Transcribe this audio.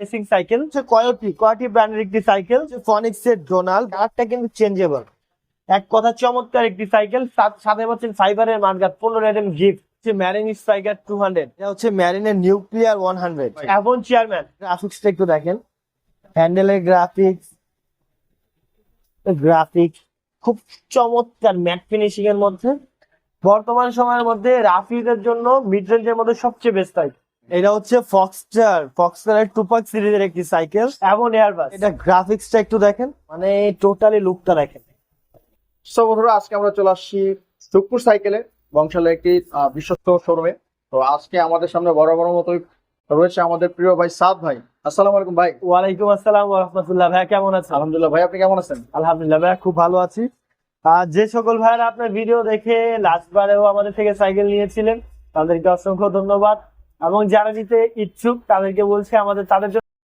Racing cycle হচ্ছে কয়টি ব্র্যান্ডের একটি সাইকেল, ফনিক্স এর ডোনাল, কালারটা কিন্তু চেঞ্জেবল। এক কথা চমৎকার একটি সাইকেল, সাথে পাচ্ছেন ফাইবারের মার্কার 15 গিফট। ম্যারিন স্ট্রাইকার 200, এটা হচ্ছে ম্যারিনের নিউক্লিয়ার 100। এখন চেয়ারম্যান গ্রাফিক্সটা একটু দেখেন, হ্যান্ডেলের গ্রাফিক্স খুব চমৎকার ম্যাট ফিনিশিং এর মধ্যে। বর্তমান সময়ের মধ্যে রাফিদের জন্য মিড রেঞ্জের মধ্যে সবচেয়ে বেস্ট সাইকেল। এটা হচ্ছে ফক্সটার টুপাক সিরিজের একটি সাইকেল এবং এয়ারবাস। এটা গ্রাফিক্সটা একটু দেখেন, মানে টোটালি লুকটা দেখেন। সো বন্ধুরা, আজকে আমরা চলে আসছি সুখপুর সাইকেলে, বংশালের একটি বিশ্বস্ত শোরুমে। তো আজকে আমাদের সামনে বড় মতোই রয়েছে আমাদের প্রিয় ভাই সাদ ভাই। আসসালামু আলাইকুম ভাই। ওয়ালাইকুম আসসালাম ওয়া রাহমাতুল্লাহ। ভাই কেমন আছেন? আলহামদুলিল্লাহ ভাই, আপনি কেমন আছেন? আলহামদুলিল্লাহ ভাই, খুব ভালো আছি। আর যে সকল ভাইরা আপনার ভিডিও দেখে লাস্টবারেও আমাদের থেকে সাইকেল নিয়েছিলেন, তাদেরকে অসংখ্য ধন্যবাদ। এবং যারা নিতে ইচ্ছুক তাদেরকে বলছি তাদের জন্য